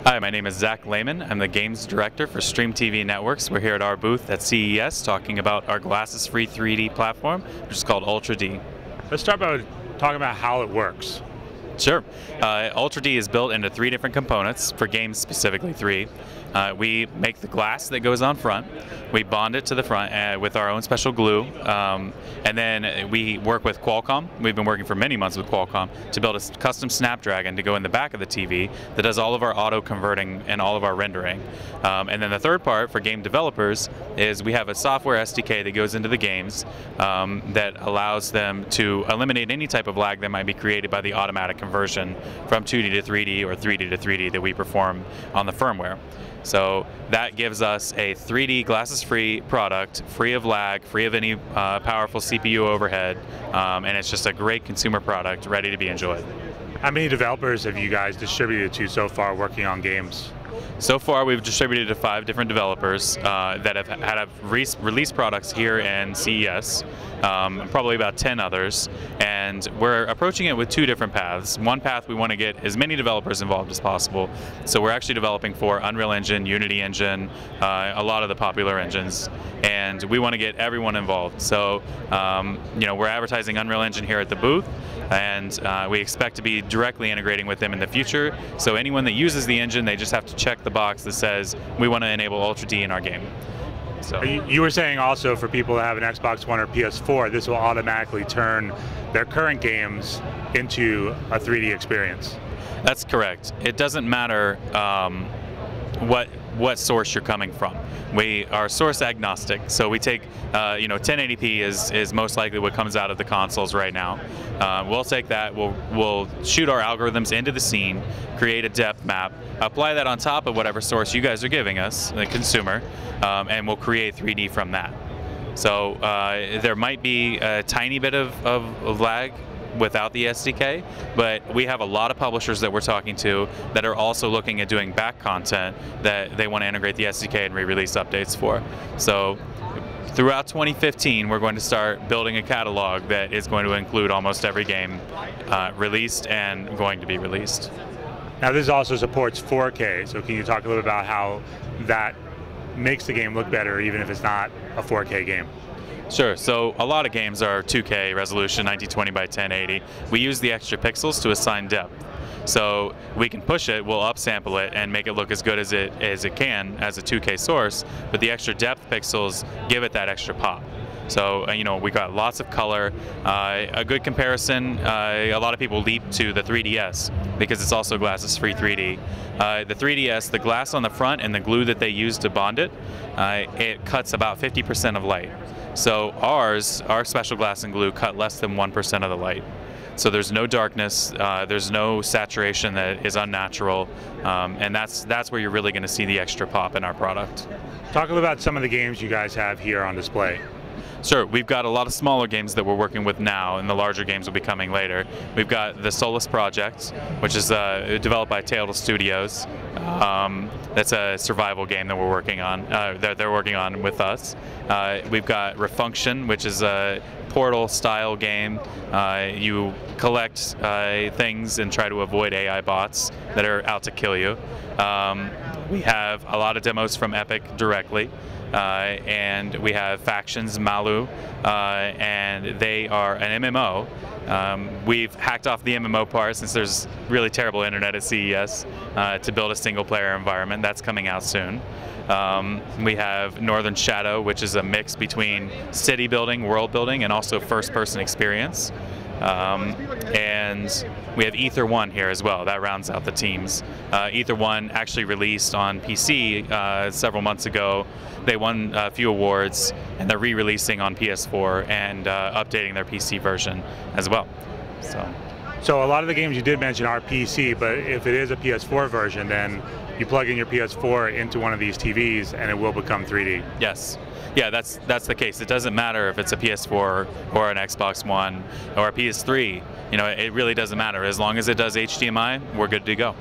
Hi, my name is Zach Lehman. I'm the Games Director for Stream TV Networks. We're here at our booth at CES talking about our glasses-free 3D platform, which is called Ultra D. Let's start by talking about how it works. Sure. Ultra D is built into 3 different components, for games specifically 3. We make the glass that goes on front, we bond it to the front with our own special glue, and then we work with Qualcomm. We've been working for many months with Qualcomm to build a custom Snapdragon to go in the back of the TV that does all of our auto converting and all of our rendering. And then the third part for game developers is we have a software SDK that goes into the games that allows them to eliminate any type of lag that might be created by the automatic conversion from 2D to 3D or 3D to 3D that we perform on the firmware. So that gives us a 3D glasses-free product, free of lag, free of any powerful CPU overhead, and it's just a great consumer product ready to be enjoyed. How many developers have you guys distributed to so far working on games? So far, we've distributed to 5 different developers that have released products here in CES, probably about 10 others, and we're approaching it with 2 different paths. One path, we want to get as many developers involved as possible, so we're actually developing for Unreal Engine, Unity Engine, a lot of the popular engines, and we want to get everyone involved. So, we're advertising Unreal Engine here at the booth, and we expect to be directly integrating with them in the future. So anyone that uses the engine, they just have to check the box that says we want to enable Ultra D in our game. So you were saying also for people that have an Xbox One or PS4, this will automatically turn their current games into a 3D experience. That's correct. It doesn't matter what source you're coming from. We are source agnostic, so we take 1080p is most likely what comes out of the consoles right now. We'll take that, we'll shoot our algorithms into the scene, create a depth map, apply that on top of whatever source you guys are giving us, the consumer, and we'll create 3D from that. So there might be a tiny bit of lag without the SDK, but we have a lot of publishers that we're talking to that are also looking at doing back content that they want to integrate the SDK and re-release updates for. So throughout 2015, we're going to start building a catalog that is going to include almost every game released and going to be released. Now this also supports 4K, so can you talk a little about how that makes the game look better even if it's not a 4K game? Sure. So a lot of games are 2K resolution, 1920 by 1080. We use the extra pixels to assign depth. So we can push it, we'll upsample it, and make it look as good as it can as a 2K source, but the extra depth pixels give it that extra pop. So, we got lots of color. A good comparison, a lot of people leap to the 3DS because it's also glasses-free 3D. The 3DS, the glass on the front and the glue that they use to bond it, it cuts about 50% of light. So our special glass and glue cut less than 1% of the light. So there's no darkness, there's no saturation that is unnatural, and that's where you're really going to see the extra pop in our product. Talk a little about some of the games you guys have here on display. Sure, we've got a lot of smaller games that we're working with now, and the larger games will be coming later. We've got the Solus Project, which is developed by Telltale Studios. That's a survival game that we're working on, that they're working on with us. We've got Refunction, which is a Portal-style game. You collect things and try to avoid AI bots that are out to kill you. We have a lot of demos from Epic directly. And we have Factions, Malu, and they are an MMO. We've hacked off the MMO part since there's really terrible internet at CES to build a single-player environment. That's coming out soon. We have Northern Shadow, which is a mix between city building, world building, and also first-person experience. And we have Ether 1 here as well. That rounds out the teams. Ether 1 actually released on PC several months ago. They won a few awards, and they're re-releasing on PS4 and updating their PC version as well. So a lot of the games you did mention are PC, but if it is a PS4 version, then you plug in your PS4 into one of these TVs and it will become 3D. Yes. Yeah, that's the case. It doesn't matter if it's a PS4 or an Xbox One or a PS3. It really doesn't matter. As long as it does HDMI, we're good to go.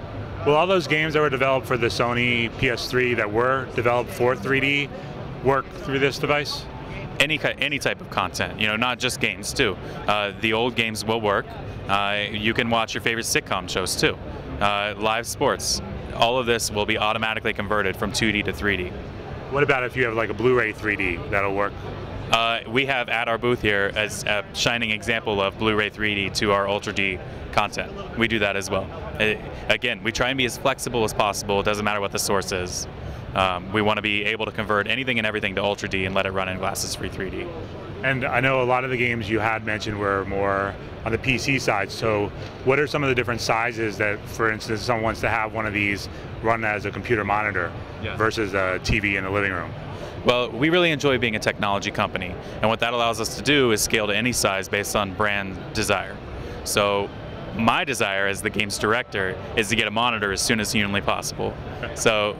Will all those games that were developed for the Sony PS3 that were developed for 3D work through this device? any type of content, not just games too. The old games will work. You can watch your favorite sitcom shows too. Live sports. All of this will be automatically converted from 2D to 3D. What about if you have like a Blu-ray 3D? That'll work? We have at our booth here as a shining example of Blu-ray 3D to our Ultra D content. We do that as well. Again, we try and be as flexible as possible. It doesn't matter what the source is. We want to be able to convert anything and everything to Ultra D and let it run in glasses-free 3D. And I know a lot of the games you had mentioned were more on the PC side, so what are some of the different sizes that, for instance, someone wants to have one of these run as a computer monitor versus a TV in the living room? Well, we really enjoy being a technology company, and what that allows us to do is scale to any size based on brand desire. So my desire as the games director is to get a monitor as soon as humanly possible. So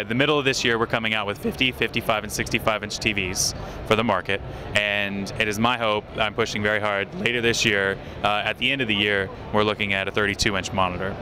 the middle of this year we're coming out with 50, 55, and 65-inch TVs for the market, and it is my hope, I'm pushing very hard, later this year, at the end of the year, we're looking at a 32-inch monitor.